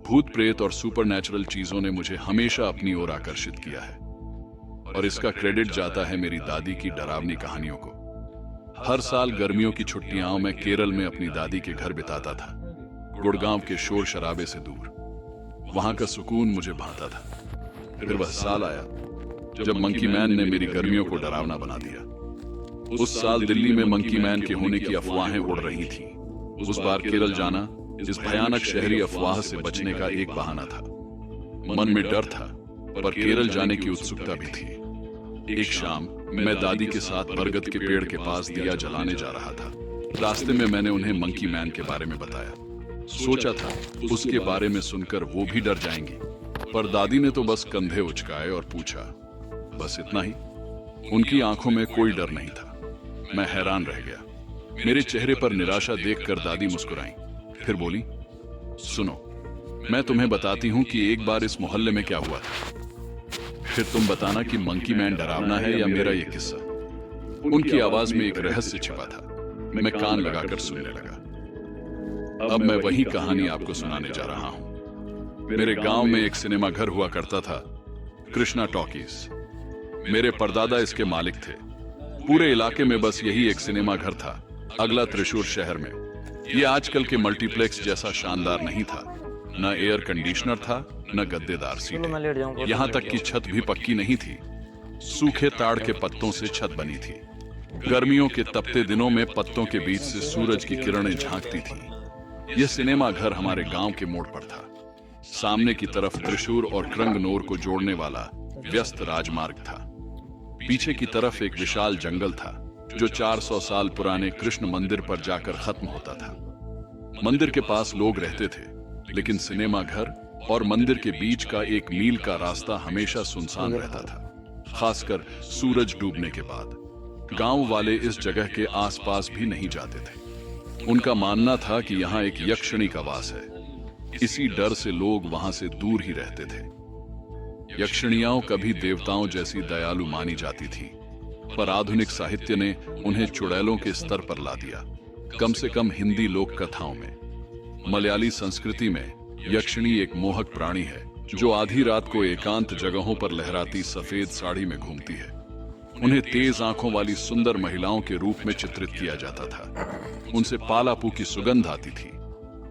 भूत प्रेत और सुपरनैचुरल चीजों ने मुझे हमेशा अपनी ओर आकर्षित किया है, और इसका क्रेडिट जाता है मेरी दादी की डरावनी कहानियों को। हर साल गर्मियों की छुट्टियां मैं केरल में अपनी दादी के घर बिताता था, गुड़गांव के शोर शराबे से दूर। वहां का सुकून मुझे भाता था। फिर वह साल आया जब मंकी मैन ने मेरी गर्मियों को डरावना बना दिया। उस साल दिल्ली में मंकी मैन के होने की अफवाहें उड़ रही थी। उस बार केरल जाना इस भयानक शहरी अफवाह से बचने का एक बहाना था। मन में डर था, पर केरल जाने की उत्सुकता भी थी। एक शाम मैं दादी के साथ बरगद के पेड़ के पास दिया जलाने जा रहा था। रास्ते में मैंने उन्हें मंकी मैन के बारे में बताया। सोचा था उसके बारे में सुनकर वो भी डर जाएंगी, पर दादी ने तो बस कंधे उचकाए और पूछा, बस इतना ही? उनकी आंखों में कोई डर नहीं था। मैं हैरान रह गया। मेरे चेहरे पर निराशा देखकर दादी मुस्कुराई, फिर बोली, सुनो, मैं तुम्हें बताती हूं कि एक बार इस मोहल्ले में क्या हुआ था, फिर तुम बताना कि मंकी मैन डरावना है या मेरा यह किस्सा। उनकी आवाज में एक रहस्य छिपा था। मैं कान लगाकर सुनने लगा। अब मैं वही कहानी आपको सुनाने जा रहा हूं। मेरे गांव में एक सिनेमा घर हुआ करता था, कृष्णा टॉकीज। मेरे परदादा इसके मालिक थे। पूरे इलाके में बस यही एक सिनेमा घर था, अगला त्रिशूर शहर में। यह आजकल के मल्टीप्लेक्स जैसा शानदार नहीं था। न एयर कंडीशनर था, न गद्देदार सीटें। यहां तक कि छत भी पक्की नहीं थी। सूखे ताड़ के पत्तों से छत बनी थी। गर्मियों के तपते दिनों में पत्तों के बीच से सूरज की किरणें झांकती थीं। यह सिनेमा घर हमारे गांव के मोड़ पर था। सामने की तरफ त्रिशूर और क्रंगनोर को जोड़ने वाला व्यस्त राजमार्ग था। पीछे की तरफ एक विशाल जंगल था जो 400 साल पुराने कृष्ण मंदिर पर जाकर खत्म होता था। मंदिर के पास लोग रहते थे, लेकिन सिनेमा घर और मंदिर के बीच का 1 मील का रास्ता हमेशा सुनसान रहता था, खासकर सूरज डूबने के बाद। गांव वाले इस जगह के आसपास भी नहीं जाते थे। उनका मानना था कि यहाँ एक यक्षिणी का वास है। इसी डर से लोग वहां से दूर ही रहते थे। यक्षिणियां कभी देवताओं जैसी दयालु मानी जाती थी, पर आधुनिक साहित्य ने उन्हें चुड़ैलों के स्तर पर ला दिया, कम से कम हिंदी लोक कथाओं में। मलयाली संस्कृति में यक्षिणी एक मोहक प्राणी है जो आधी रात को एकांत जगहों पर लहराती सफेद साड़ी में घूमती है। उन्हें तेज आंखों वाली सुंदर महिलाओं के रूप में चित्रित किया जाता था। उनसे पालापू की सुगंध आती थी,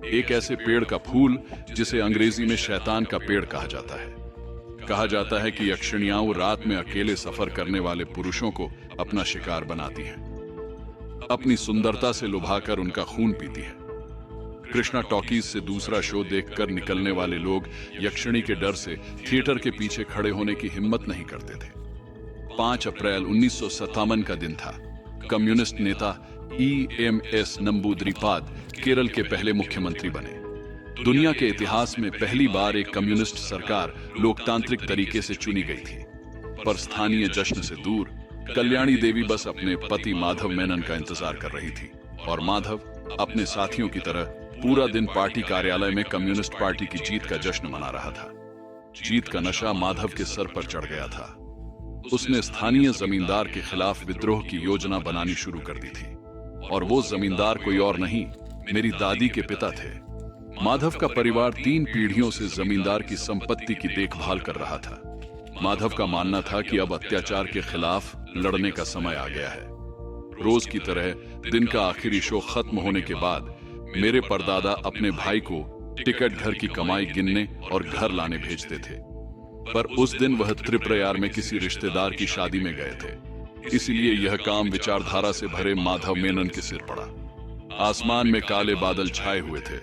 एक ऐसे पेड़ का फूल जिसे अंग्रेजी में शैतान का पेड़ कहा जाता है। कहा जाता है कि यक्षिणियां रात में अकेले सफर करने वाले पुरुषों को अपना शिकार बनाती हैं, अपनी सुंदरता से लुभाकर उनका खून पीती है। कृष्णा टॉकीज से दूसरा शो देखकर निकलने वाले लोग यक्षिणी के डर से थिएटर के पीछे खड़े होने की हिम्मत नहीं करते थे। 5 अप्रैल 1957 का दिन था। कम्युनिस्ट नेता EMS नंबूद्रिपाद केरल के पहले मुख्यमंत्री बने। दुनिया के इतिहास में पहली बार एक कम्युनिस्ट सरकार लोकतांत्रिक तरीके से चुनी गई थी। पर स्थानीय जश्न से दूर कल्याणी देवी बस अपने पति माधव मेनन का इंतजार कर रही थी, और माधव अपने साथियों की तरह पूरा दिन पार्टी कार्यालय में कम्युनिस्ट पार्टी की जीत का जश्न मना रहा था। जीत का नशा माधव के सर पर चढ़ गया था। उसने स्थानीय जमींदार के खिलाफ विद्रोह की योजना बनानी शुरू कर दी थी, और वो जमींदार कोई और नहीं, मेरी दादी के पिता थे। माधव का परिवार 3 पीढ़ियों से जमींदार की संपत्ति की देखभाल कर रहा था। माधव का मानना था कि अब अत्याचार के खिलाफ लड़ने का समय आ गया है। रोज की तरह दिन का आखिरी शो खत्म होने के बाद मेरे परदादा अपने भाई को टिकट घर की कमाई गिनने और घर लाने भेजते थे। पर उस दिन वह त्रिप्रयार में किसी रिश्तेदार की शादी में गए थे, इसलिए यह काम विचारधारा से भरे माधव मेनन के सिर पड़ा। आसमान में काले बादल छाए हुए थे।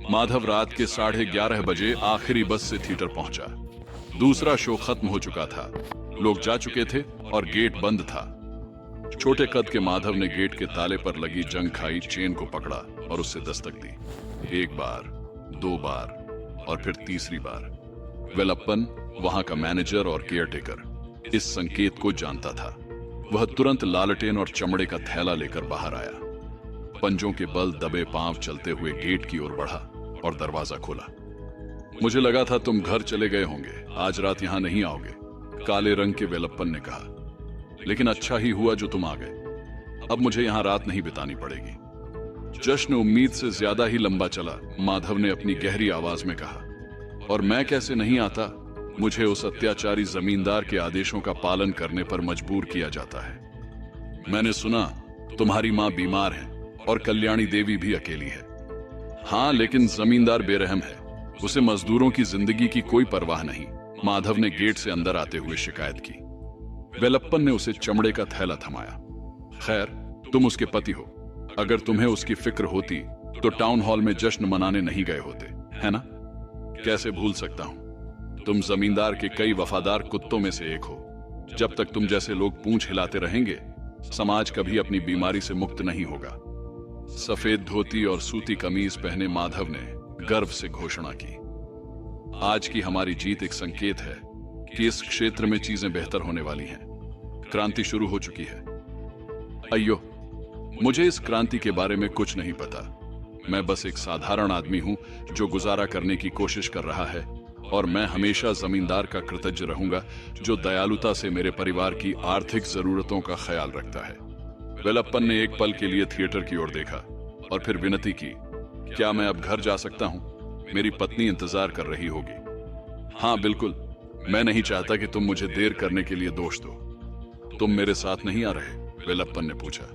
माधव रात के 11:30 बजे आखिरी बस से थिएटर पहुंचा। दूसरा शो खत्म हो चुका था, लोग जा चुके थे और गेट बंद था। छोटे कद के माधव ने गेट के ताले पर लगी जंग खाई चेन को पकड़ा और उससे दस्तक दी। 1 बार, 2 बार और फिर तीसरी बार। वेलप्पन, वहां का मैनेजर और केयरटेकर, इस संकेत को जानता था। वह तुरंत लालटेन और चमड़े का थैला लेकर बाहर आया। पंजों के बल दबे पांव चलते हुए गेट की ओर बढ़ा और दरवाजा खोला। मुझे लगा था तुम घर चले गए होंगे, आज रात यहां नहीं आओगे, काले रंग के वेलप्पन ने कहा। लेकिन अच्छा ही हुआ जो तुम आ गए। अब मुझे यहां रात नहीं बितानी पड़ेगी। जश्न उम्मीद से ज्यादा ही लंबा चला, माधव ने अपनी गहरी आवाज में कहा। और मैं कैसे नहीं आता? मुझे उस अत्याचारी जमींदार के आदेशों का पालन करने पर मजबूर किया जाता है। मैंने सुना तुम्हारी मां बीमार है और कल्याणी देवी भी अकेली है। हाँ, लेकिन जमींदार बेरहम है, उसे मजदूरों की जिंदगी की कोई परवाह नहीं। माधव ने गेट से अंदर आते हुए शिकायत की। वेलप्पन ने उसे चमड़े का थैला थमाया। खैर, तुम उसके पति हो, अगर तुम्हें उसकी फिक्र होती तो टाउन हॉल में जश्न मनाने नहीं गए होते, है ना? कैसे भूल सकता हूं, तुम जमींदार के कई वफादार कुत्तों में से एक हो। जब तक तुम जैसे लोग पूंछ हिलाते रहेंगे, समाज कभी अपनी बीमारी से मुक्त नहीं होगा। सफेद धोती और सूती कमीज पहने माधव ने गर्व से घोषणा की। आज की हमारी जीत एक संकेत है कि इस क्षेत्र में चीजें बेहतर होने वाली हैं। क्रांति शुरू हो चुकी है। अయ్यो, मुझे इस क्रांति के बारे में कुछ नहीं पता। मैं बस एक साधारण आदमी हूं जो गुजारा करने की कोशिश कर रहा है, और मैं हमेशा जमींदार का कृतज्ञ रहूंगा जो दयालुता से मेरे परिवार की आर्थिक जरूरतों का ख्याल रखता है। वेलप्पन ने एक पल के लिए थिएटर की ओर देखा और फिर विनती की, क्या मैं अब घर जा सकता हूं? मेरी पत्नी इंतजार कर रही होगी। हाँ बिल्कुल, मैं नहीं चाहता कि तुम मुझे देर करने के लिए दोष दो। तुम मेरे साथ नहीं आ रहे? वेलप्पन ने पूछा।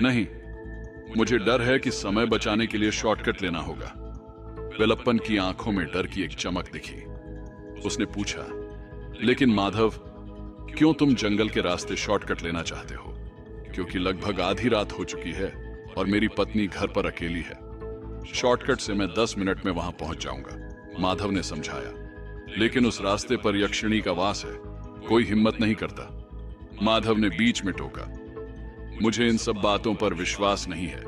नहीं, मुझे डर है कि समय बचाने के लिए शॉर्टकट लेना होगा। वेलप्पन की आंखों में डर की एक चमक दिखी। उसने पूछा, लेकिन माधव, क्यों तुम जंगल के रास्ते शॉर्टकट लेना चाहते हो? क्योंकि लगभग आधी रात हो चुकी है और मेरी पत्नी घर पर अकेली है। शॉर्टकट से मैं 10 मिनट में वहां पहुंच जाऊंगा, माधव ने समझाया। लेकिन उस रास्ते पर यक्षिणी का वास है, कोई हिम्मत नहीं करता। माधव ने बीच में टोका। मुझे इन सब बातों पर विश्वास नहीं है,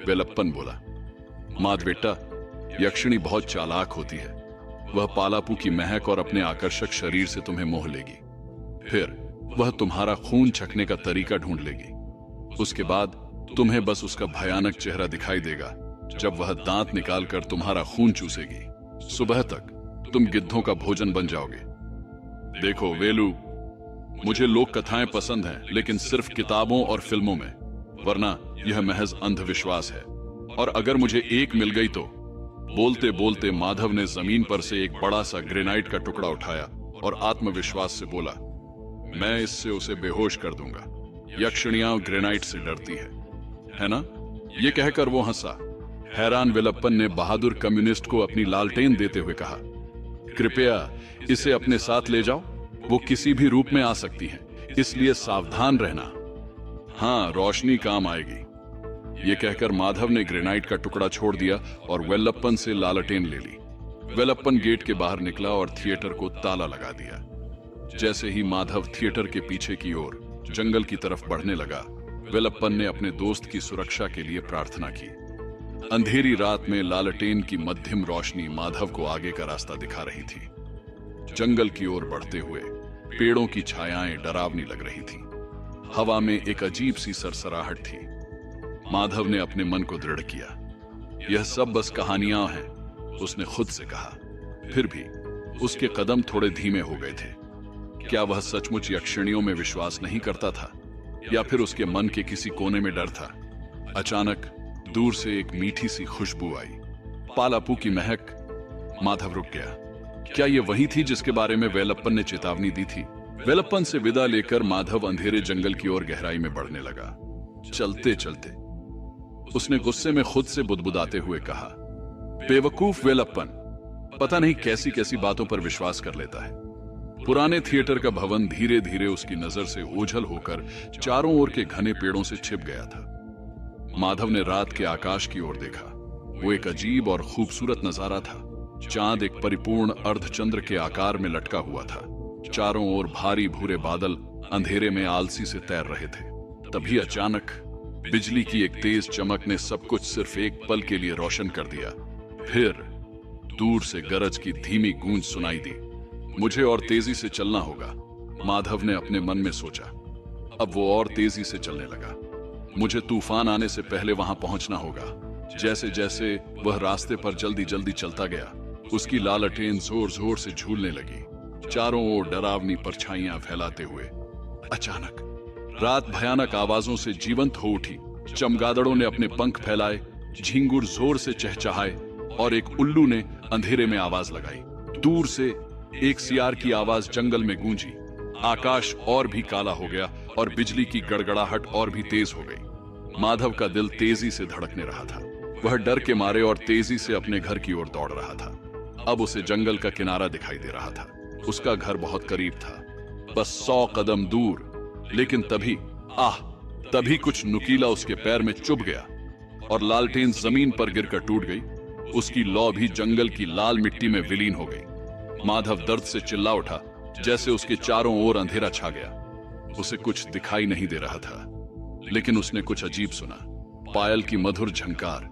वेलप्पन बोला। माध बेटा, यक्षिणी बहुत चालाक होती है। वह पालापू की महक और अपने आकर्षक शरीर से तुम्हें मोह लेगी। फिर वह तुम्हारा खून छकने का तरीका ढूंढ लेगी। उसके बाद तुम्हें बस उसका भयानक चेहरा दिखाई देगा जब वह दांत निकालकर तुम्हारा खून चूसेगी। सुबह तक तुम गिद्धों का भोजन बन जाओगे। देखो वेलू, मुझे लोक कथाएं पसंद हैं, लेकिन सिर्फ किताबों और फिल्मों में, वरना यह महज अंधविश्वास है। और अगर मुझे एक मिल गई तो। बोलते बोलते माधव ने जमीन पर से एक बड़ा सा ग्रेनाइट का टुकड़ा उठाया और आत्मविश्वास से बोला, मैं इससे उसे बेहोश कर दूंगा। यक्षिणियां ग्रेनाइट से डरती है ना? यह कहकर वो हंसा। हैरान वेलप्पन ने बहादुर कम्युनिस्ट को अपनी लालटेन देते हुए कहा, कृपया इसे अपने साथ ले जाओ, वो किसी भी रूप में आ सकती हैं, इसलिए सावधान रहना। हाँ, रोशनी काम आएगी। ये कहकर माधव ने ग्रेनाइट का टुकड़ा छोड़ दिया और वेलप्पन से लालटेन ले ली। वेलप्पन गेट के बाहर निकला और थिएटर को ताला लगा दिया। जैसे ही माधव थिएटर के पीछे की ओर जंगल की तरफ बढ़ने लगा, वेलप्पन ने अपने दोस्त की सुरक्षा के लिए प्रार्थना की। अंधेरी रात में लालटेन की मध्यम रोशनी माधव को आगे का रास्ता दिखा रही थी। जंगल की ओर बढ़ते हुए पेड़ों की छायाएं डरावनी लग रही थी। हवा में एक अजीब सी सरसराहट थी। माधव ने अपने मन को दृढ़ किया। यह सब बस कहानियां हैं, उसने खुद से कहा। फिर भी उसके कदम थोड़े धीमे हो गए थे। क्या वह सचमुच यक्षिणियों में विश्वास नहीं करता था, या फिर उसके मन के किसी कोने में डर था? अचानक दूर से एक मीठी सी खुशबू आई, पालापू की महक। माधव रुक गया। क्या यह वही थी जिसके बारे में वेलप्पन ने चेतावनी दी थी? वेलप्पन से विदा लेकर माधव अंधेरे जंगल की ओर गहराई में बढ़ने लगा। चलते चलते उसने गुस्से में खुद से बुदबुदाते हुए कहा, बेवकूफ वेलप्पन, पता नहीं कैसी कैसी बातों पर विश्वास कर लेता है। पुराने थिएटर का भवन धीरे धीरे उसकी नजर से ओझल होकर चारों ओर के घने पेड़ों से छिप गया था। माधव ने रात के आकाश की ओर देखा। वो एक अजीब और खूबसूरत नजारा था। चांद एक परिपूर्ण अर्धचंद्र के आकार में लटका हुआ था। चारों ओर भारी भूरे बादल अंधेरे में आलसी से तैर रहे थे। तभी अचानक बिजली की एक तेज चमक ने सब कुछ सिर्फ एक पल के लिए रोशन कर दिया। फिर दूर से गरज की धीमी गूंज सुनाई दी। मुझे और तेजी से चलना होगा, माधव ने अपने मन में सोचा। अब वो और तेजी से चलने लगा। मुझे तूफान आने से पहले वहां पहुंचना होगा। जैसे जैसे वह रास्ते पर जल्दी जल्दी चलता गया, उसकी लालटेन जोर जोर से झूलने लगी, चारों ओर डरावनी परछाइयां फैलाते हुए। अचानक रात भयानक आवाजों से जीवंत हो उठी। चमगादड़ों ने अपने पंख फैलाए, झिंगुर जोर से चहचहाए और एक उल्लू ने अंधेरे में आवाज लगाई। दूर से एक सियार की आवाज जंगल में गूंजी। आकाश और भी काला हो गया और बिजली की गड़गड़ाहट और भी तेज हो गई। माधव का दिल तेजी से धड़कने रहा था। वह डर के मारे और तेजी से अपने घर की ओर दौड़ रहा था। अब उसे जंगल का किनारा दिखाई दे रहा था। उसका घर बहुत करीब था, बस 100 कदम दूर। लेकिन तभी कुछ नुकीला उसके पैर में चुभ गया और लालटेन जमीन पर गिरकर टूट गई। उसकी लौ भी जंगल की लाल मिट्टी में विलीन हो गई। माधव दर्द से चिल्ला उठा, जैसे उसके चारों ओर अंधेरा छा गया। उसे कुछ दिखाई नहीं दे रहा था, लेकिन उसने कुछ अजीब सुना, पायल की मधुर झंकार।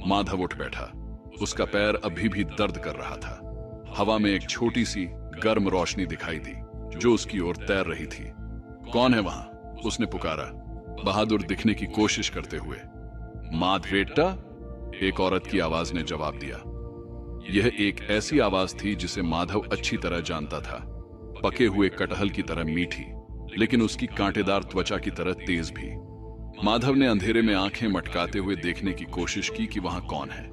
माधव उठ बैठा। उसका पैर अभी भी दर्द कर रहा था। हवा में एक छोटी सी गर्म रोशनी दिखाई दी जो उसकी ओर तैर रही थी। कौन है वहां? उसने पुकारा, बहादुर दिखने की कोशिश करते हुए। माधवेट्टा, एक औरत की आवाज ने जवाब दिया। यह एक ऐसी आवाज थी जिसे माधव अच्छी तरह जानता था। पके हुए कटहल की तरह मीठी, लेकिन उसकी कांटेदार त्वचा की तरह तेज भी। माधव ने अंधेरे में आंखें मटकाते हुए देखने की कोशिश की कि वहां कौन है।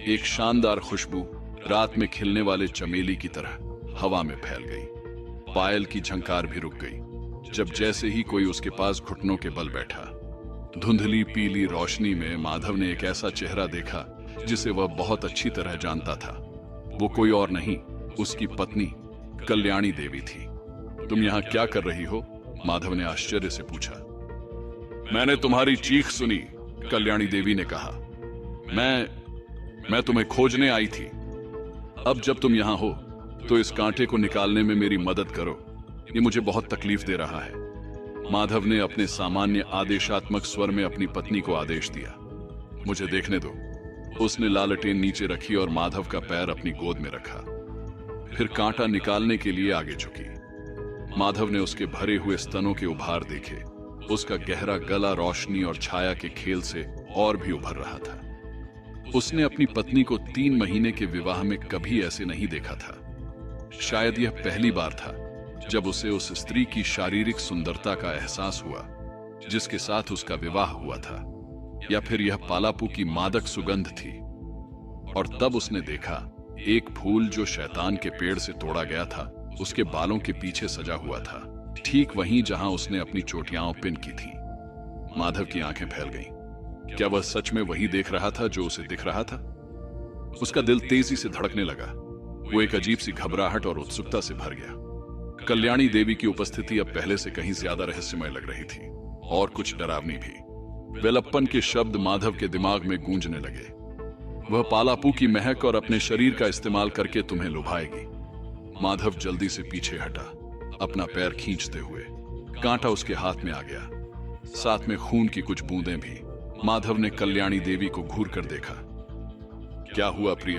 एक शानदार खुशबू रात में खिलने वाले चमेली की तरह हवा में फैल गई। पायल की झंकार भी रुक गई जब जैसे ही कोई उसके पास घुटनों के बल बैठा। धुंधली पीली रोशनी में माधव ने एक ऐसा चेहरा देखा जिसे वह बहुत अच्छी तरह जानता था। वो कोई और नहीं, उसकी पत्नी कल्याणी देवी थी। तुम यहां क्या कर रही हो? माधव ने आश्चर्य से पूछा। मैंने तुम्हारी चीख सुनी, कल्याणी देवी ने कहा। मैं तुम्हें खोजने आई थी। अब जब तुम यहां हो तो इस कांटे को निकालने में मेरी मदद करो, ये मुझे बहुत तकलीफ दे रहा है। माधव ने अपने सामान्य आदेशात्मक स्वर में अपनी पत्नी को आदेश दिया। मुझे देखने दो। उसने लालटेन नीचे रखी और माधव का पैर अपनी गोद में रखा। फिर कांटा निकालने के लिए आगे झुकी। माधव ने उसके भरे हुए स्तनों के उभार देखे। उसका गहरा गला रोशनी और छाया के खेल से और भी उभर रहा था। उसने अपनी पत्नी को 3 महीने के विवाह में कभी ऐसे नहीं देखा था। शायद यह पहली बार था जब उसे उस स्त्री की शारीरिक सुंदरता का एहसास हुआ जिसके साथ उसका विवाह हुआ था, या फिर यह पालापू की मादक सुगंध थी। और तब उसने देखा एक फूल जो शैतान के पेड़ से तोड़ा गया था, उसके बालों के पीछे सजा हुआ था, ठीक वहीं जहां उसने अपनी चोटियां पिन की थी। माधव की आंखें फैल गईं। क्या वह सच में वही देख रहा था जो उसे दिख रहा था? उसका दिल तेजी से धड़कने लगा। वो एक अजीब सी घबराहट और उत्सुकता से भर गया। कल्याणी देवी की उपस्थिति अब पहले से कहीं ज्यादा रहस्यमय लग रही थी और कुछ डरावनी भी। वेलप्पन के शब्द माधव के दिमाग में गूंजने लगे। वह पालापू की महक और अपने शरीर का इस्तेमाल करके तुम्हें लुभाएगी। माधव जल्दी से पीछे हटा, अपना पैर खींचते हुए। कांटा उसके हाथ में आ गया, साथ में खून की कुछ बूंदें भी। माधव ने कल्याणी देवी को घूर कर देखा। क्या हुआ प्रिय,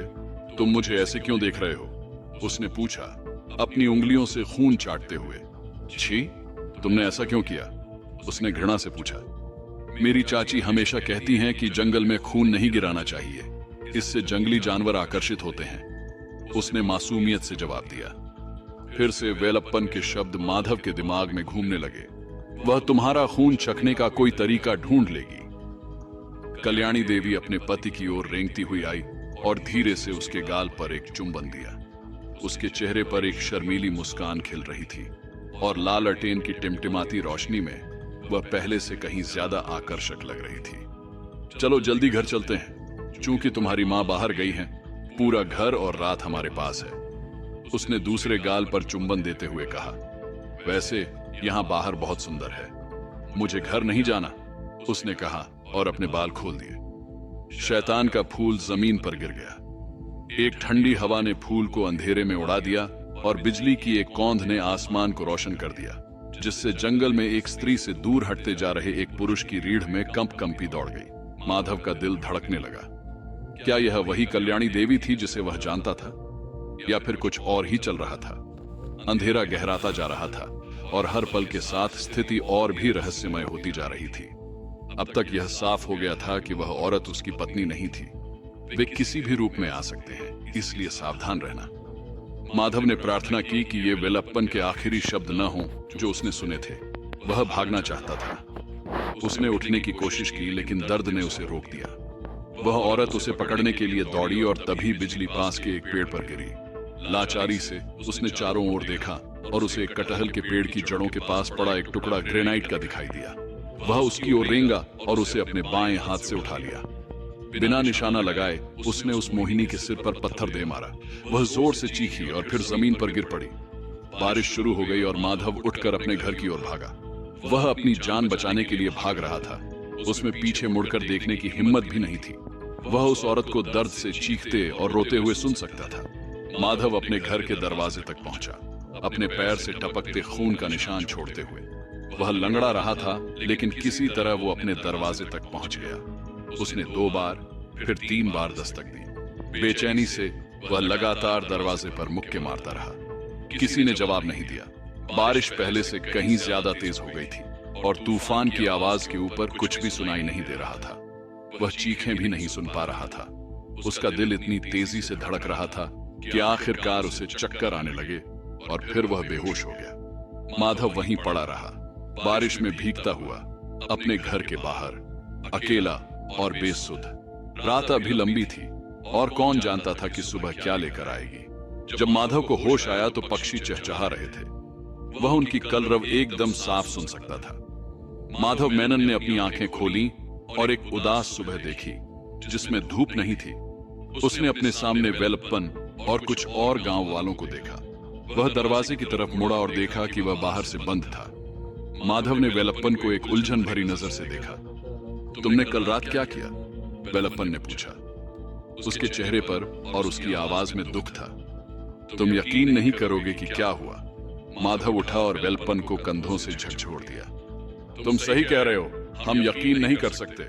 तुम मुझे ऐसे क्यों देख रहे हो? उसने पूछा, अपनी उंगलियों से खून चाटते हुए। छी, तुमने ऐसा क्यों किया? उसने घृणा से पूछा। मेरी चाची हमेशा कहती हैं कि जंगल में खून नहीं गिराना चाहिए, इससे जंगली जानवर आकर्षित होते हैं। उसने मासूमियत से जवाब दिया। फिर से वेलप्पन के शब्द माधव के दिमाग में घूमने लगे। वह तुम्हारा खून चखने का कोई तरीका ढूंढ लेगी। कल्याणी देवी अपने पति की ओर रेंगती हुई आई और धीरे से उसके गाल पर एक चुंबन दिया। उसके चेहरे पर एक शर्मीली मुस्कान खिल रही थी और लालटेन की टिमटिमाती रोशनी में वह पहले से कहीं ज्यादा आकर्षक लग रही थी। चलो जल्दी घर चलते हैं, चूंकि तुम्हारी मां बाहर गई है। पूरा घर और रात हमारे पास है। उसने दूसरे गाल पर चुंबन देते हुए कहा। वैसे यहां बाहर बहुत सुंदर है, मुझे घर नहीं जाना, उसने कहा और अपने बाल खोल दिए। शैतान का फूल जमीन पर गिर गया। एक ठंडी हवा ने फूल को अंधेरे में उड़ा दिया और बिजली की एक कौंध ने आसमान को रोशन कर दिया, जिससे जंगल में एक स्त्री से दूर हटते जा रहे एक पुरुष की रीढ़ में कंपी दौड़ गई। माधव का दिल धड़कने लगा। क्या यह वही कल्याणी देवी थी जिसे वह जानता था, या फिर कुछ और ही चल रहा था? अंधेरा गहराता जा रहा था और हर पल के साथ स्थिति और भी रहस्यमय होती जा रही थी। अब तक यह साफ हो गया था कि वह औरत उसकी पत्नी नहीं थी। वे किसी भी रूप में आ सकते हैं, इसलिए सावधान रहना। माधव ने प्रार्थना की कि ये वेलप्पन के आखिरी शब्द न हों जो उसने सुने थे। वह भागना चाहता था। उसने उठने की कोशिश की, लेकिन दर्द ने उसे रोक दिया। वह औरत उसे पकड़ने के लिए दौड़ी और तभी बिजली पास के एक पेड़ पर गिरी। लाचारी से उसने चारों ओर देखा और उसे एक कटहल के पेड़ की जड़ों के पास पड़ा एक टुकड़ा ग्रेनाइट का दिखाई दिया। वह उसकी ओर रेंगा और उसे अपने बाएं हाथ से उठा लिया। बिना निशाना लगाए उसने उस मोहिनी के सिर पर पत्थर दे मारा। वह जोर से चीखी और फिर जमीन पर गिर पड़ी। बारिश शुरू हो गई और माधव उठकर अपने घर की ओर भागा। वह अपनी जान बचाने के लिए भाग रहा था। उसमें पीछे मुड़कर देखने की हिम्मत भी नहीं थी। वह उस औरत को दर्द से चीखते और रोते हुए सुन सकता था। माधव अपने घर के दरवाजे तक पहुंचा, अपने पैर से टपकते खून का निशान छोड़ते हुए। वह लंगड़ा रहा था, लेकिन किसी तरह वो अपने दरवाजे तक पहुंच गया। उसने 2 बार, फिर 3 बार दस्तक दी। बेचैनी से वह लगातार दरवाजे पर मुक्के मारता रहा। किसी ने जवाब नहीं दिया। बारिश पहले से कहीं ज्यादा तेज हो गई थी और तूफान की आवाज के ऊपर कुछ भी सुनाई नहीं दे रहा था। वह चीखें भी नहीं सुन पा रहा था। उसका दिल इतनी तेजी से धड़क रहा था कि आखिरकार उसे चक्कर आने लगे और फिर वह बेहोश हो गया। माधव वहीं पड़ा रहा, बारिश में भीगता हुआ, अपने घर के बाहर, अकेला और बेसुध। रात अभी लंबी थी और कौन जानता था कि सुबह क्या लेकर आएगी। जब माधव को होश आया तो पक्षी चहचहा रहे थे। वह उनकी कलरव एकदम साफ सुन सकता था। माधव मेनन ने अपनी आंखें खोली और एक उदास सुबह देखी जिसमें धूप नहीं थी। उसने अपने सामने वेलप्पन और कुछ और गांव वालों को देखा। वह दरवाजे की तरफ मुड़ा और देखा कि वह बाहर से बंद था। माधव ने वेलप्पन को एक उलझन भरी नजर से देखा। तुमने कल रात क्या किया? वेलप्पन ने पूछा। उसके चेहरे पर और उसकी आवाज में दुख था। तुम यकीन नहीं करोगे कि क्या हुआ। माधव उठा और वेलप्पन को कंधों से झकझोर दिया। तुम सही कह रहे हो, हम यकीन नहीं कर सकते।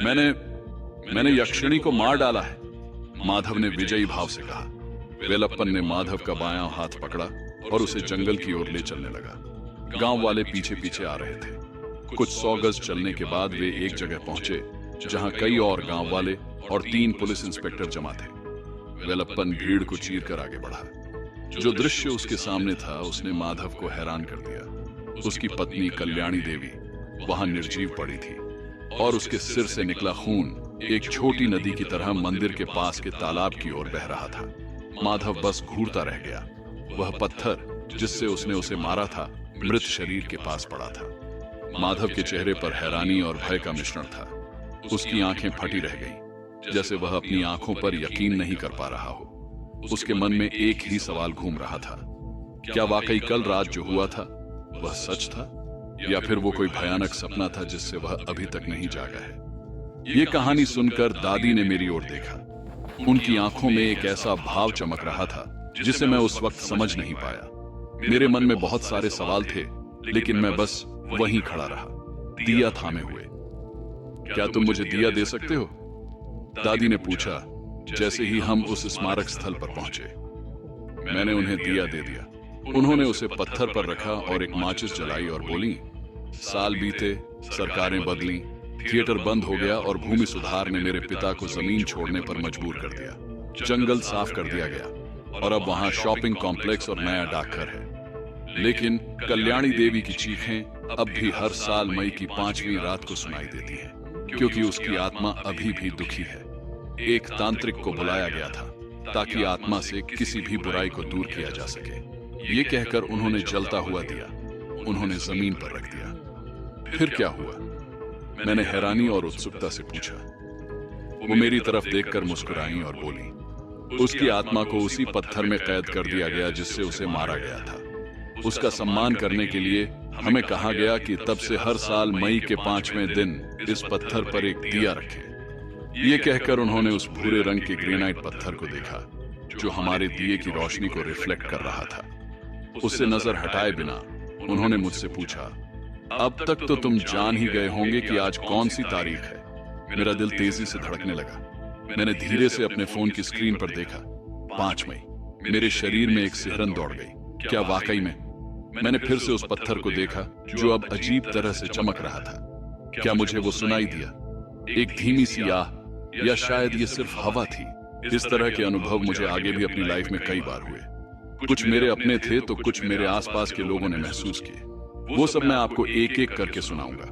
मैंने यक्षिणी को मार डाला है, माधव ने विजयी भाव से कहा। वेलप्पन ने माधव का बायां हाथ पकड़ा और उसे जंगल की ओर ले चलने लगा। गांव वाले पीछे पीछे आ रहे थे। कुछ 100 गज चलने के बाद वे एक जगह पहुंचे जहां कई और गांव वाले और 3 पुलिस इंस्पेक्टर जमा थे। वेलप्पन भीड़ को चीर कर आगे बढ़ा। जो दृश्य उसके सामने था उसने माधव को हैरान कर दिया। उसकी पत्नी कल्याणी देवी वहां निर्जीव पड़ी थी और उसके सिर से निकला खून एक छोटी नदी की तरह मंदिर के पास के तालाब की ओर बह रहा था। माधव बस घूरता रह गया। वह पत्थर जिससे उसने उसे मारा था मृत शरीर के पास पड़ा था। माधव के चेहरे पर हैरानी और भय का मिश्रण था। उसकी आंखें फटी रह गईं, जैसे वह अपनी आंखों पर यकीन नहीं कर पा रहा हो। उसके मन में एक ही सवाल घूम रहा था, क्या वाकई कल रात जो हुआ था वह सच था या फिर वो कोई भयानक सपना था जिससे वह अभी तक नहीं जागा है। ये कहानी सुनकर दादी ने मेरी ओर देखा। उनकी आंखों में एक ऐसा भाव चमक रहा था जिसे मैं उस वक्त समझ नहीं पाया। मेरे मन में बहुत सारे सवाल थे, लेकिन मैं बस वहीं खड़ा रहा, दिया थामे हुए। क्या तुम मुझे दिया दे सकते हो? दादी ने पूछा जैसे ही हम उस स्मारक स्थल पर पहुंचे। मैंने उन्हें दिया दे दिया। उन्होंने उसे पत्थर पर रखा और एक माचिस जलाई और बोली, साल बीते, सरकारें बदली, थिएटर बंद हो गया और भूमि सुधार ने मेरे पिता को जमीन छोड़ने पर मजबूर कर दिया। जंगल साफ कर दिया गया और अब वहां शॉपिंग कॉम्प्लेक्स और नया डाकघर है। लेकिन कल्याणी देवी की चीखें अब भी हर साल मई की 5वीं रात को सुनाई देती हैं, क्योंकि उसकी आत्मा अभी भी दुखी है। एक तांत्रिक को बुलाया गया था ताकि आत्मा से किसी भी बुराई को दूर किया जा सके। ये कहकर उन्होंने जलता हुआ दिया उन्होंने जमीन पर रख दिया। फिर क्या हुआ? मैंने हैरानी और उत्सुकता से पूछा। वो मेरी तरफ देखकर मुस्कुराई और बोली, उसकी आत्मा को उसी पत्थर में कैद कर दिया गया जिससे उसे मारा गया था। उसका सम्मान करने के लिए हमें कहा गया कि तब से हर साल मई के 5वें दिन इस पत्थर पर एक दिया रखें। ये कहकर उन्होंने उस भूरे रंग के ग्रेनाइट पत्थर को देखा जो हमारे दिए की रोशनी को रिफ्लेक्ट कर रहा था। उससे नजर हटाए बिना उन्होंने मुझसे पूछा, अब तक तो तुम जान ही गए होंगे कि आज कौन सी तारीख है? मेरा दिल तेजी से धड़कने लगा। मैंने धीरे से अपने फोन की स्क्रीन पर देखा, 5 मई। मेरे शरीर में एक सिहरन दौड़ गई। क्या वाकई में? मैंने फिर से उस पत्थर को देखा जो अब अजीब तरह से चमक रहा था। क्या मुझे वो सुनाई दिया? एक धीमी सी आह, या शायद ये सिर्फ हवा थी। इस तरह के अनुभव मुझे आगे भी अपनी लाइफ में कई बार हुए। कुछ मेरे अपने थे तो कुछ मेरे आसपास के लोगों ने महसूस किए। वो सब मैं आपको एक एक करके सुनाऊंगा।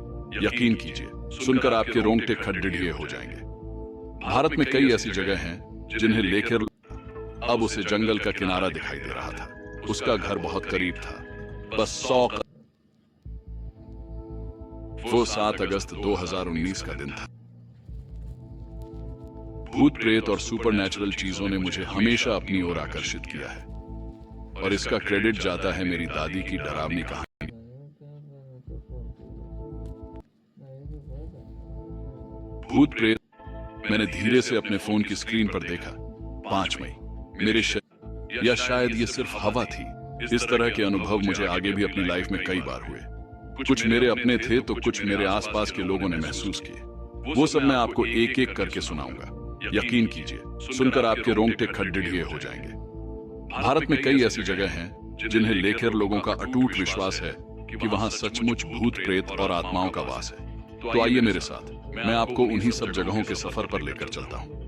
यकीन कीजिए, सुनकर आपके रोंगटे खड़खड़ाए हो जाएंगे। भारत में कई ऐसी जगह हैं जिन्हें लेकर अब उसे जंगल का किनारा दिखाई दे रहा था। उसका घर बहुत करीब था, बस 100 वो 7 अगस्त 2019 का दिन था। भूत प्रेत और सुपरनैचुरल चीजों ने मुझे हमेशा अपनी ओर आकर्षित किया है और इसका क्रेडिट जाता है मेरी दादी की डरावनी कहानी। भूत प्रेत मैंने धीरे से अपने फोन की स्क्रीन पर देखा। 5 मई मेरे या शायद ये सिर्फ हवा थी। इस तरह के अनुभव मुझे आगे भी अपनी लाइफ में कई बार हुए। कुछ मेरे अपने थे तो कुछ मेरे आसपास के लोगों ने महसूस किए। वो सब मैं आपको एक एक करके सुनाऊंगा। यकीन कीजिए, सुनकर आपके रोंगटे खड़खड़ाए हो जाएंगे। भारत में कई ऐसी जगह हैं जिन्हें लेकर लोगों का अटूट विश्वास है कि वहां सचमुच भूत प्रेत और आत्माओं का वास है। तो आइए मेरे साथ, मैं आपको उन्हीं सब जगहों के सफर पर लेकर चलता हूं।